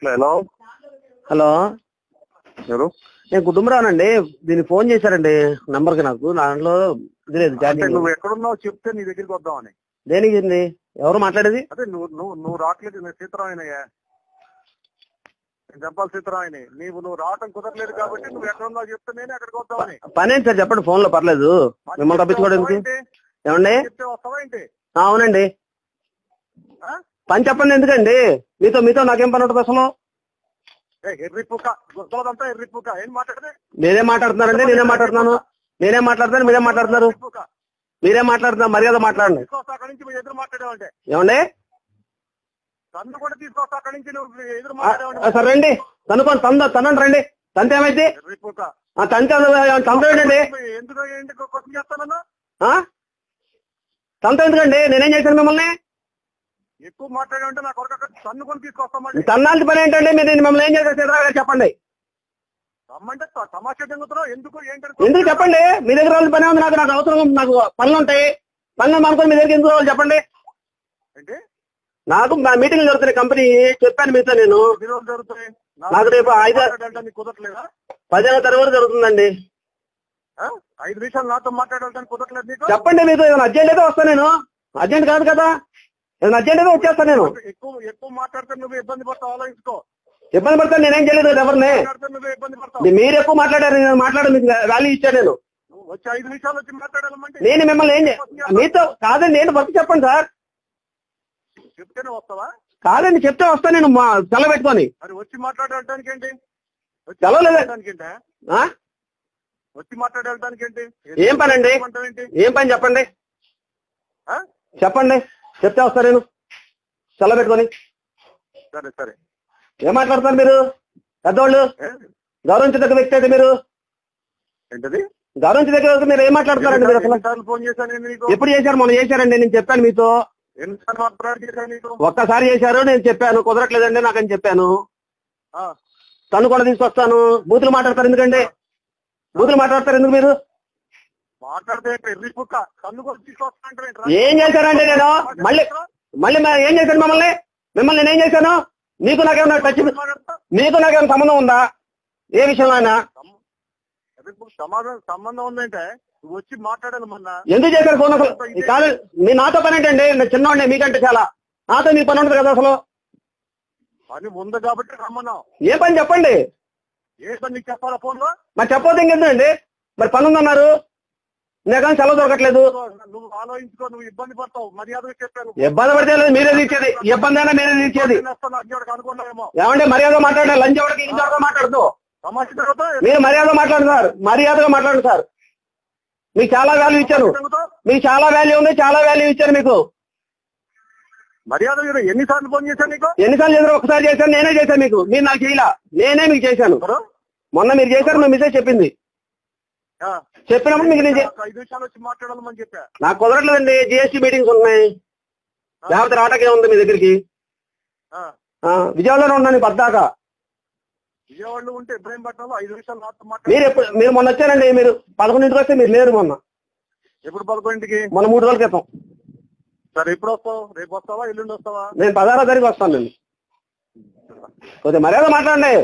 Hello hello, ఎవరు? నేను కుటుంబరానండి. దీనికి ఫోన్ చేశారండి నంబర్కి. నాకు దాంట్లో ఇది లేదు అంటే చాటింగ్. నువ్వు ఎక్కడున్నావు చెప్తే నీ దగ్గరికి వద్దామని. దేనికి అండి? ఎవరు మాట్లాడేది? అదే నువ్వు రావట్లేదు. నేను సీతారామయ్యా, నేను చెప్పాలి సీతారామయ్యని. నువ్వు రావటం కుదరలేదు కాబట్టి నువ్వు ఎక్కడున్నావు చెప్తే నేనే అక్కడికి వద్దామని. పని ఏంటి సార్ చెప్పండి, ఫోన్ లో పర్లేదు. మిమ్మల్ని తప్పించుకోవడం ఎందుకు? ఏమండి? చెప్తే వస్తావా ఏంటి? అవునండి, ఆ? పని చెప్పండి. ఎందుకండి? మీతో నాకేం పని ఉంటుంది అసలు? ఎర్రిపుక గుద్దలదంతా ఎర్రిపుక. ఏం మాట్లాడదే? మీరేం మాట్లాడుతున్నారండి? నేనేం మాట్లాడుతున్నాను? మీరేం మాట్లాడుతున్నారు? మీరేం మాట్లాడుతున్నారు? మీరేం మాట్లాడుతున్నారు? మర్యాద మాట్లాడండి. తీసుకొస్తా అక్కడి నుంచి నువ్వు ఎదురు మాట్లాడావంటే. ఏమండి? తన్ను కూడా తీసుకొస్తా అక్కడి నుంచి నువ్వు ఎదురు మాట్లాడావంటే. సరే రండి, తనండి రండి. తంత ఏమైంది? ఎర్రిపుక తంత ఏంటండి? ఎందుకు ఏంటి క్వశ్చన్ చేస్తానన్నా? తంత ఎందుకండి? నేనేం చేశాను మిమ్మల్ని? ఎక్కువ మాట్లాడాలంటే నా కొరకు తన్ను కూడా తీసుకొస్తామండి. తన్నాల్సి పని ఏంటండి? మీరు మిమ్మల్ని ఏం చేశారు సీతారావు గారు చెప్పండి. రమ్మంటే తమాషా తింగుతున్నావు. ఎందుకు ఎందుకు చెప్పండి? మీ దగ్గర వాళ్ళ పని ఉంది. నాకు అవసరం, నాకు పనులు ఉంటాయి. పనులు అనుకుని మీ దగ్గర ఎందుకు రావాలి చెప్పండి. అంటే నాకు మీటింగ్ జరుగుతున్నాయి కంపెనీ. చెప్పాను మీతో నేను. ఎన్ని రోజులు జరుగుతాయి? నాకు రేపు 5 కుదరట్లేదా? 15వ తారీఖు వరకు జరుగుతుందండి. 5 నిమిషాలు నాతో మాట్లాడాలని కుదరట్లేదు నీకు? చెప్పండి. మీతో ఏమైనా అర్జెంట్ అయితే వస్తాను నేను. అర్జెంట్ కాదు కదా, ఏమైనా అర్జెంట్ అయితే వచ్చేస్తాను నేను. ఎక్కువ మాట్లాడితే నువ్వు ఇబ్బంది పడతావు. ఆలోచించుకో. ఇబ్బంది పడతాను నేనేం చేయలేదు ఎవరిని. నువ్వు ఇబ్బంది పడతావు. మీరు ఎక్కువ మాట్లాడారు. నేను మాట్లాడాను, మీకు వాల్యూ ఇచ్చాను నేను. వచ్చి 5 నిమిషాలు వచ్చి మాట్లాడాలంటే నేను మిమ్మల్ని మీతో కాదండి. నేను వర్క్ చెప్పండి సార్. చెప్తేనే వస్తావా? కాదండి, చెప్తే వస్తాను నేను. సెలవు పెట్టుకొని. మరి వచ్చి మాట్లాడటానికి ఏంటి? సెలవు లేదా? వచ్చి మాట్లాడటానికి ఏంటి? ఏం పని అండి? ఏం పని చెప్పండి. చెప్పండి, చెప్తే వస్తా నేను సెలవు పెట్టుకొని. సరే సరే. ఏం మాట్లాడతారు మీరు? పెద్దవాళ్ళు, గౌరవించదగ్గ వ్యక్తి అయితే మీరు. ఏంటది? గౌరవించదగ్గ వ్యక్తి మీరు ఏం మాట్లాడుతున్నారండి? మీరు అసలు ఫోన్ చేశాను నీకు. ఎప్పుడు చేశారు? మొన్న చేశారండి. నేను చెప్పాను మీతో. ఎన్నిసార్లు మాట్లాడాను నీకు? ఒక్కసారి చేశారు. నేను చెప్పాను కుదరట్లేదండి నాకని చెప్పాను. తను కూడా తీసుకొస్తాను. బూతులు మాట్లాడతారు ఎందుకండి? బూతులు మాట్లాడతారు ఎందుకు మీరు? మాట్లాడితే ఎర్రిపుక్క తన్ను కూడా తీసుకొస్తా. ఏం చేశానండి నేను? మళ్ళీ ఏం చేశాను మిమ్మల్ని నేనేం చేశాను? మీకు నాకేమన్నా టచ్, మీకు నాకేమైనా సంబంధం ఉందా? ఏ విషయంలో అయినా సంబంధం ఉందంటే నువ్వు వచ్చి మాట్లాడాలి. మొన్న ఎందుకు చేశారు ఫోన్ అసలు? కాదు, మీ నాతో పని ఏంటండి? నేను చిన్నవాడిని మీకంటే చాలా. నాతో మీ పని ఉంటుంది కదా అసలు. పని ఉంది కాబట్టి రమ్మన్నావు. ఏ పని చెప్పండి. ఏ పని నీకు చెప్పాలా ఫోన్ లో? మరి చెప్పొద్దు ఇంకెందుకండి? మరి పని ఉందన్నారు. నేను సెలవు దొరకట్లేదు. నువ్వు ఆలోచించుకో. నువ్వు ఇబ్బంది పడతావు. మర్యాదగా చెప్పాను. ఇబ్బంది పడితే మీరే తీర్చేది. ఇబ్బంది అయినా మీరే తీర్చేది. అనుకున్నావేమో. ఏమంటే మర్యాద మాట్లాడాలి. లంచ్ ఎవరికి ఇంకొక మాట్లాడుతూ మీరు మర్యాద మాట్లాడండి సార్. మర్యాదగా మాట్లాడండి సార్. మీకు చాలా వాల్యూ ఇచ్చాను. మీకు చాలా వాల్యూ ఉంది. చాలా వాల్యూ ఇచ్చాను మీకు. మర్యాద ఎన్నిసార్లు ఫోన్ చేశాను నీకు? ఎన్నిసార్లు చేశారు? ఒకసారి చేశాను. నేనే చేశాను మీకు. మీరు నాకు చేయలా. నేనే మీకు చేశాను. మొన్న మీరు చేశారు. మీ మిస్సెస్ చెప్పింది. చెప్పినప్పుడు మీకు 5 నిమిషాలు వచ్చి మాట్లాడాలని చెప్పా. నాకు కుదరట్లేదండి. జిఎస్టీ మీటింగ్స్ ఉన్నాయి. లేకపోతే రాటకే ఉంది మీ దగ్గరికి. విజయవాడలోనే ఉన్నాను పద్దాకా. విజయవాడలో ఉంటే ఇబ్రాహీంపట్నంలో 5 నిమిషాలు నాతో మీరు మొన్న వచ్చారండి. మీరు 11ంటికి వస్తే మీరు లేరు మొన్న. ఎప్పుడు 11ంటికి? మొన్న 3 రోజుల క్రితం. సరే, ఎప్పుడు వస్తావు? రేపు వస్తావా? ఎల్లుండి వస్తావా? నేను 16వ తారీఖు వస్తాను. నేను కొద్దిగా మర్యాద మాట్లాడండి.